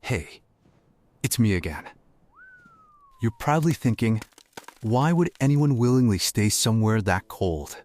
Hey, it's me again. You're probably thinking, why would anyone willingly stay somewhere that cold?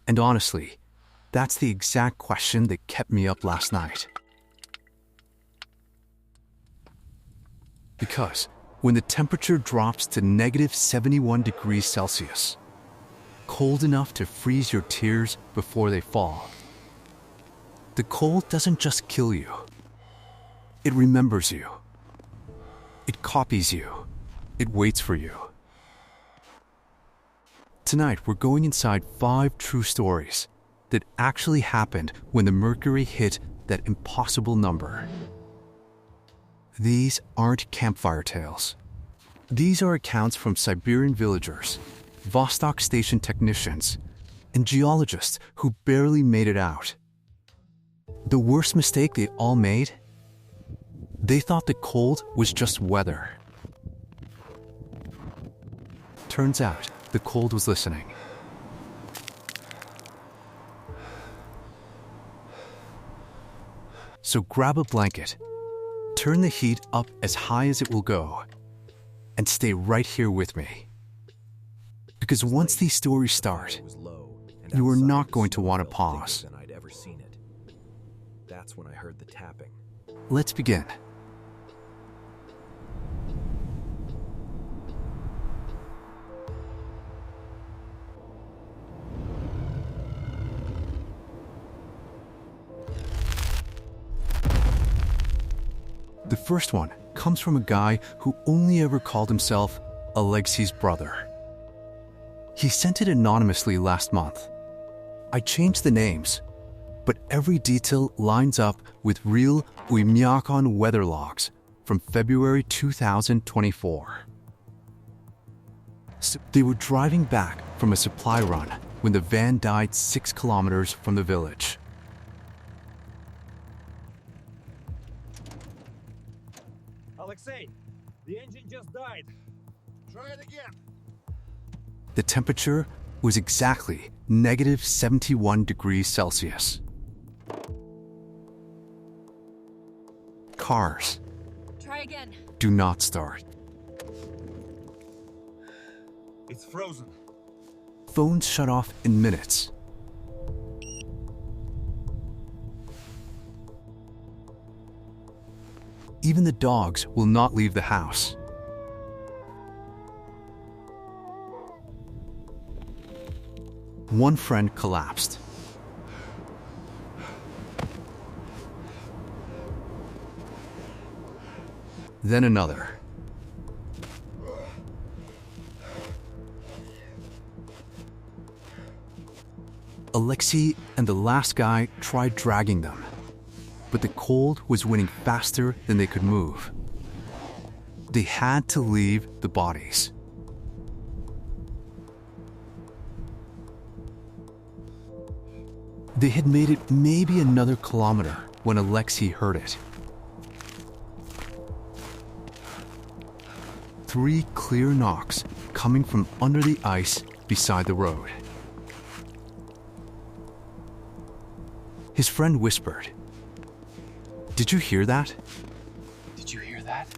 And honestly, that's the exact question that kept me up last night. Because when the temperature drops to negative 71 degrees Celsius, cold enough to freeze your tears before they fall, the cold doesn't just kill you. It remembers you. It copies you. It waits for you. Tonight, we're going inside 5 true stories that actually happened when the mercury hit that impossible number. These aren't campfire tales. These are accounts from Siberian villagers, Vostok station technicians, and geologists who barely made it out. The worst mistake they all made? They thought the cold was just weather. Turns out, the cold was listening. So grab a blanket, turn the heat up as high as it will go, and stay right here with me. Because once these stories start, you are not going to want to pause. That's when I heard the tapping. Let's begin. The first one comes from a guy who only ever called himself Alexei's brother. He sent it anonymously last month. I changed the names, but every detail lines up with real Oymyakon weather logs from February 2024. So they were driving back from a supply run when the van died 6 kilometers from the village. Alexei, the engine just died. Try it again. The temperature was exactly negative 71 degrees Celsius. Cars Try again. do not start. It's frozen. Phones shut off in minutes. Even the dogs will not leave the house. One friend collapsed. Then another. Alexei and the last guy tried dragging them, but the cold was winning faster than they could move. They had to leave the bodies. They had made it maybe another kilometer when Alexei heard it. 3 clear knocks coming from under the ice beside the road. His friend whispered, "Did you hear that? Did you hear that?"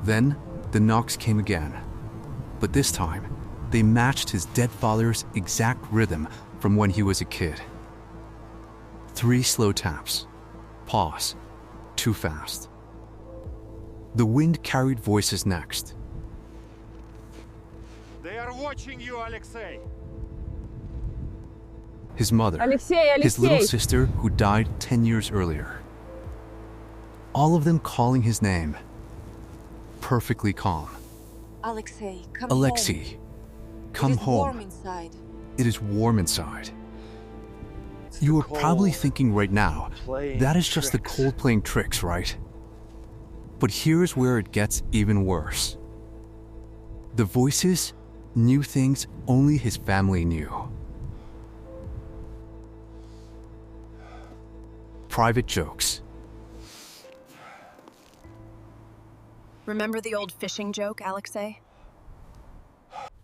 Then the knocks came again, but this time they matched his dead father's exact rhythm from when he was a kid. 3 slow taps. Pause. Too fast. The wind carried voices next. They are watching you, Alexei. His mother, Alexei, his little Alexei. sister who died 10 years earlier. All of them calling his name. Perfectly calm. Alexei, come Alexei, home. come It is home. warm inside. It is warm inside. You are probably thinking right now, that is just the cold playing tricks, right? But here's where it gets even worse. The voices knew things only his family knew. Private jokes. Remember the old fishing joke, Alexei?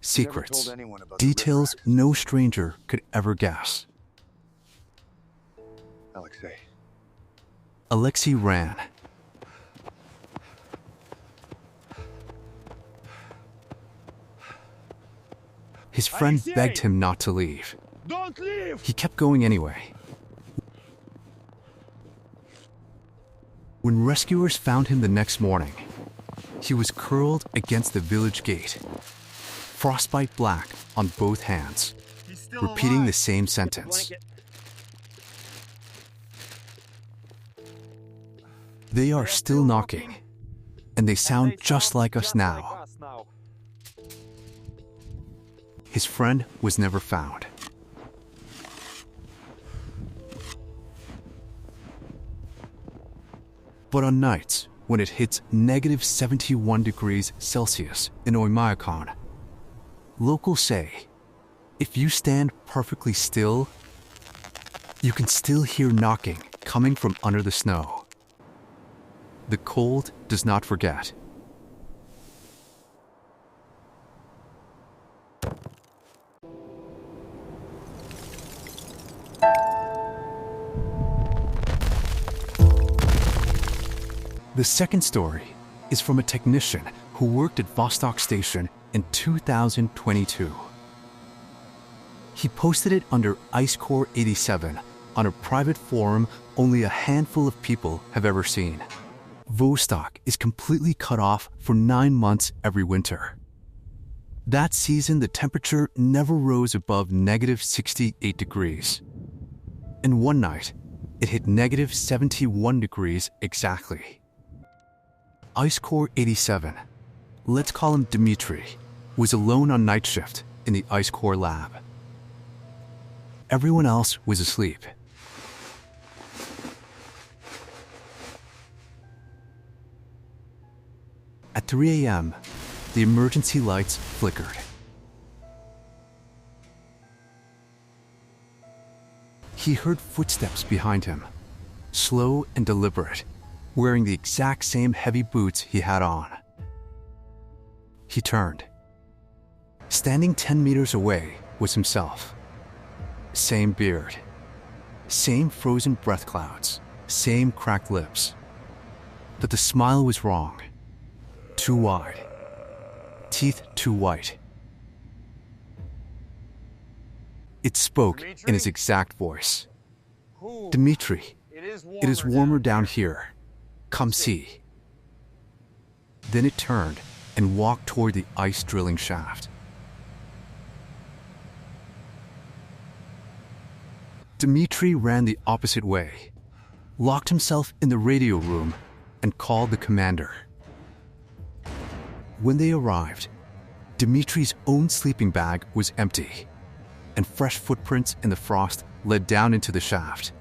secrets, told anyone about the details river no stranger could ever guess. Alexei. Alexei ran. His friend Alexei! begged him not to leave. Don't leave! He kept going anyway. When rescuers found him the next morning, he was curled against the village gate, frostbite black on both hands, He's still repeating alive. the same Get the sentence. blanket. They are still knocking, and they sound just like us now. His friend was never found. But on nights when it hits negative 71 degrees Celsius in Oymyakon, locals say if you stand perfectly still, you can still hear knocking coming from under the snow. The cold does not forget. The second story is from a technician who worked at Vostok Station in 2022. He posted it under Ice Core 87 on a private forum only a handful of people have ever seen. Vostok is completely cut off for 9 months every winter. That season, the temperature never rose above negative 68 degrees. And one night, it hit negative 71 degrees exactly. Ice Core 87, let's call him Dmitry, was alone on night shift in the Ice Core lab. Everyone else was asleep. At 3 a.m., the emergency lights flickered. He heard footsteps behind him, slow and deliberate, wearing the exact same heavy boots he had on. He turned. Standing 10 meters away was himself. Same beard, same frozen breath clouds, same cracked lips. But the smile was wrong. Too wide. Teeth too white. It spoke in his exact voice. Dmitry, it is warmer down here. Come see. Then it turned and walked toward the ice drilling shaft. Dmitry ran the opposite way, locked himself in the radio room, and called the commander. When they arrived, Dmitry's own sleeping bag was empty, and fresh footprints in the frost led down into the shaft,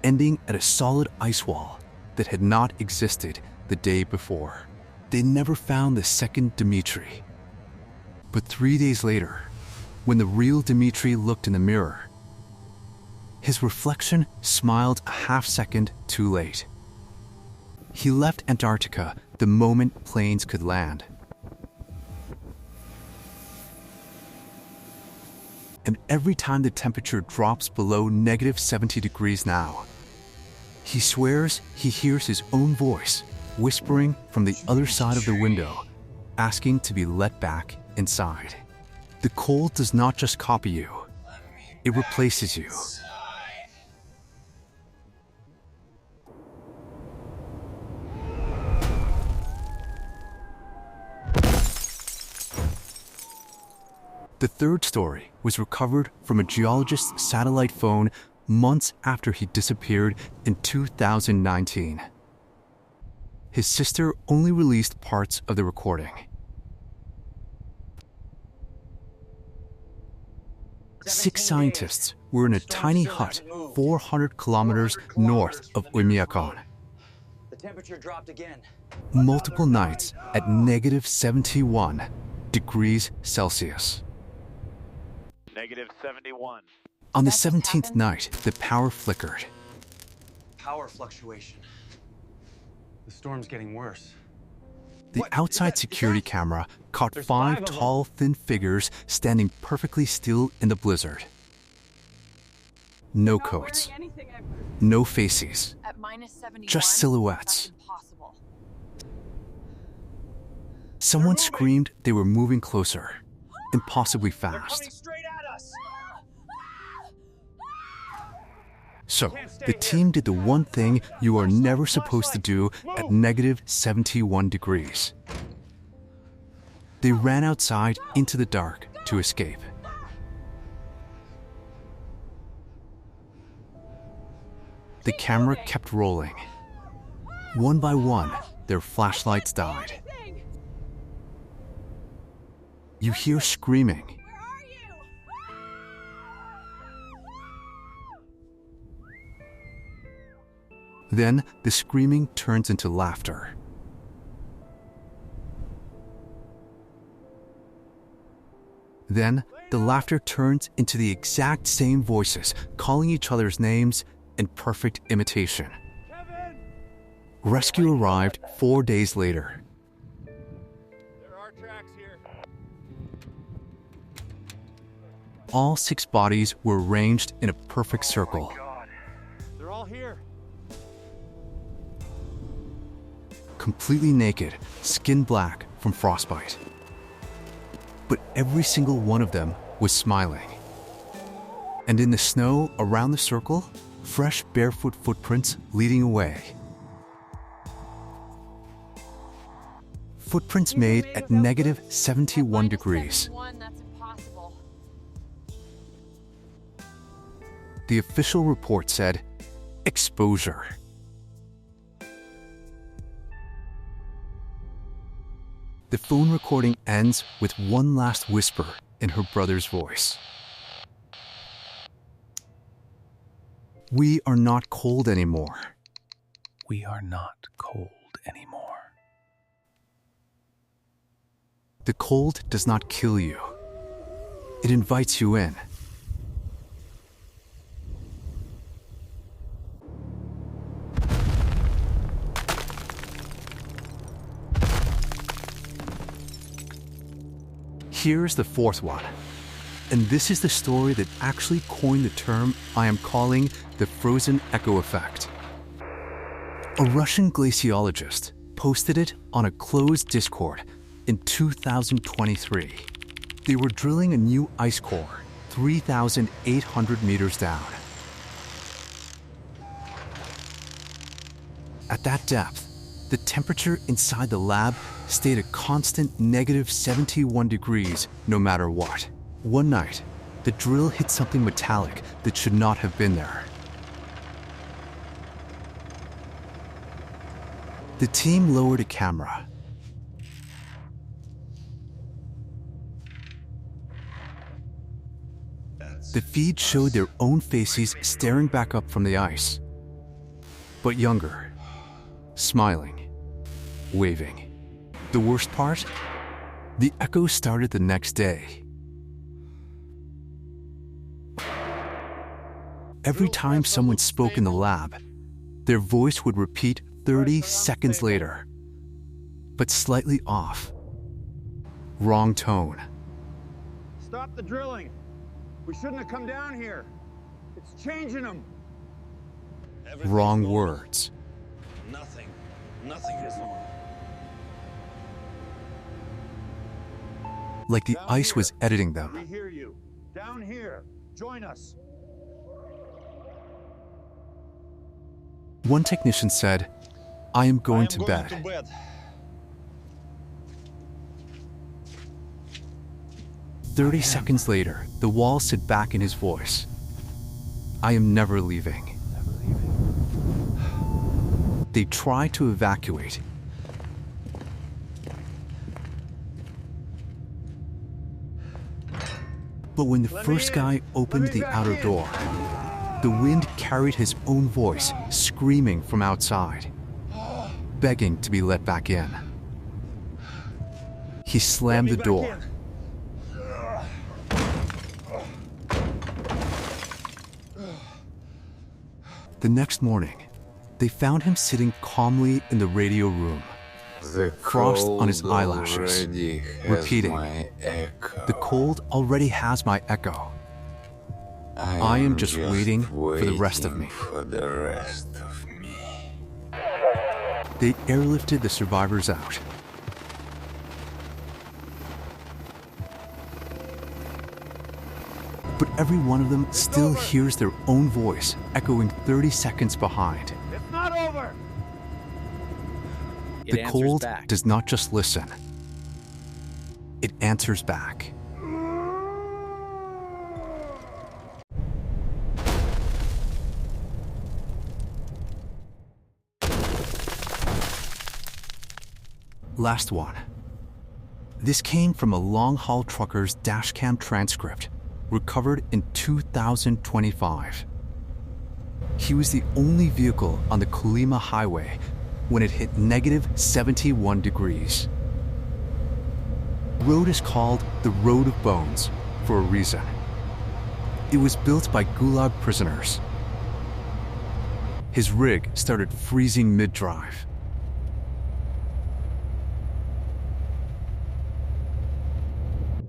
ending at a solid ice wall that had not existed the day before. They never found the second Dmitry. But 3 days later, when the real Dmitry looked in the mirror, his reflection smiled a half-second too late. He left Antarctica the moment planes could land. And every time the temperature drops below negative 70 degrees now, he swears he hears his own voice whispering from the other side of the window, asking to be let back inside. The cold does not just copy you, it replaces you. The third story was recovered from a geologist's satellite phone months after he disappeared in 2019. His sister only released parts of the recording. 6 scientists were in a tiny hut 400 kilometers north of Oymyakon. The temperature dropped again. Multiple nights at negative 71 degrees Celsius. Negative 71. On the That just 17th happened? night, the power flickered. Power fluctuation. The storm's getting worse. The outside security camera caught There's 5 5 of them. tall, thin figures standing perfectly still in the blizzard. No coats, no faces, At -71, just silhouettes. that's impossible. Someone screamed they were moving closer, impossibly They're fast. coming straight at us. So, the team did the one thing you are never supposed to do at -71 degrees. They ran outside into the dark to escape. The camera kept rolling. One by one, their flashlights died. You hear screaming. Then the screaming turns into laughter. Then the laughter turns into the exact same voices calling each other's names in perfect imitation. Kevin! Rescue arrived 4 days later. There are tracks here. All 6 bodies were arranged in a perfect circle. God. They're all here. Completely naked, skin black from frostbite. But every single one of them was smiling. And in the snow around the circle, fresh barefoot footprints leading away. Footprints made at -71 degrees. That's impossible. The official report said, exposure. The phone recording ends with one last whisper in her brother's voice. We are not cold anymore. We are not cold anymore. The cold does not kill you. It invites you in. Here's the 4th one. And this is the story that actually coined the term I am calling the frozen echo effect. A Russian glaciologist posted it on a closed Discord in 2023. They were drilling a new ice core 3,800 meters down. At that depth, the temperature inside the lab stayed a constant -71 degrees no matter what. One night, the drill hit something metallic that should not have been there. The team lowered a camera. The feed showed their own faces staring back up from the ice, but younger, smiling, waving. The worst part? The echo started the next day. Every time someone spoke in the lab, their voice would repeat 30 seconds later, but slightly off. Wrong tone. Stop the drilling. We shouldn't have come down here. It's changing them. Wrong words. Nothing is on. Like the Down ice here. was editing We them. hear you. Down here. Join us. One technician said, I am going to bed. 30 seconds later, the wall said back in his voice, I am never leaving. They tried to evacuate. But when the first guy opened the outer door, the wind carried his own voice screaming from outside, begging to be let back in. He slammed the door. The next morning, they found him sitting calmly in the radio room, frost on his eyelashes, repeating, "The cold already has my echo. I am just waiting for the rest of me." They airlifted the survivors out. But every one of them still hears their own voice echoing 30 seconds behind. It's not over! The cold does not just listen. It answers back. Last one. This came from a long-haul trucker's dashcam transcript, recovered in 2025. He was the only vehicle on the Kolyma highway when it hit negative 71 degrees. The road is called the Road of Bones for a reason. It was built by Gulag prisoners. His rig started freezing mid-drive.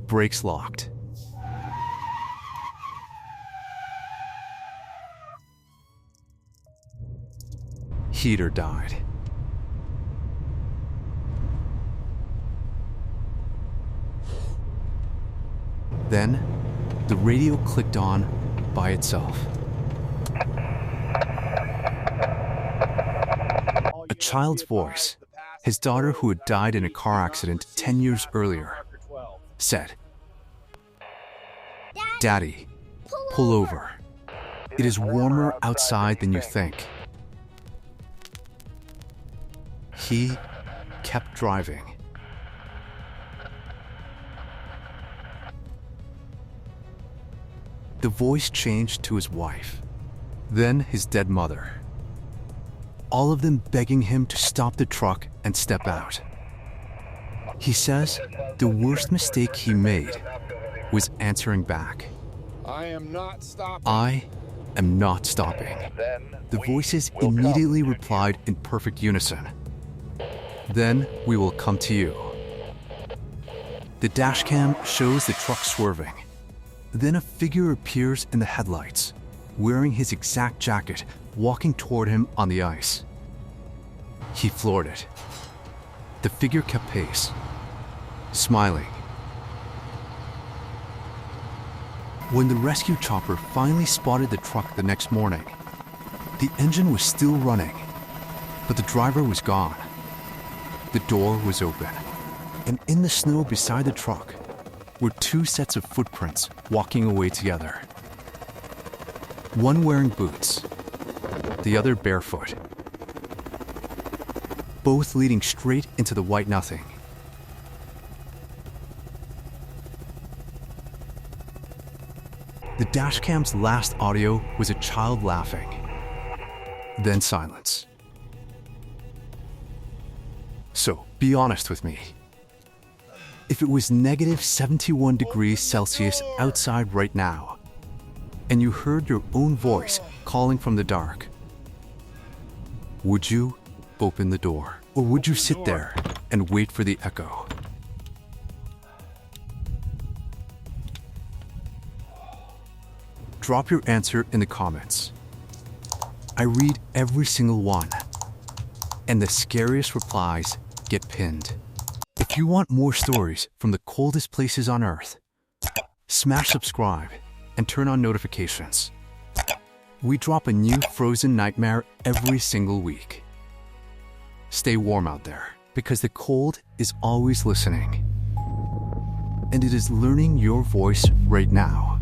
Brakes locked. Heater died. Then, the radio clicked on by itself. A child's voice, his daughter who had died in a car accident 10 years earlier, said, "Daddy, pull over. It is warmer outside than you think." He kept driving. The voice changed to his wife, then his dead mother. All of them begging him to stop the truck and step out. He says the worst mistake he made was answering back. I am not stopping. "I am not stopping." The voices immediately replied in perfect unison. "Then we will come to you." The dashcam shows the truck swerving. Then a figure appears in the headlights, wearing his exact jacket, walking toward him on the ice. He floored it. The figure kept pace, smiling. When the rescue chopper finally spotted the truck the next morning, the engine was still running, but the driver was gone. The door was open, and in the snow beside the truck were two sets of footprints walking away together. One wearing boots, the other barefoot, both leading straight into the white nothing. The dashcam's last audio was a child laughing, then silence. So, be honest with me. If it was negative 71 degrees Celsius outside right now, and you heard your own voice calling from the dark, would you open the door? Or would you sit there and wait for the echo? Drop your answer in the comments. I read every single one, and the scariest replies get pinned. If you want more stories from the coldest places on Earth, smash subscribe and turn on notifications. We drop a new frozen nightmare every single week. Stay warm out there, because the cold is always listening. And it is learning your voice right now.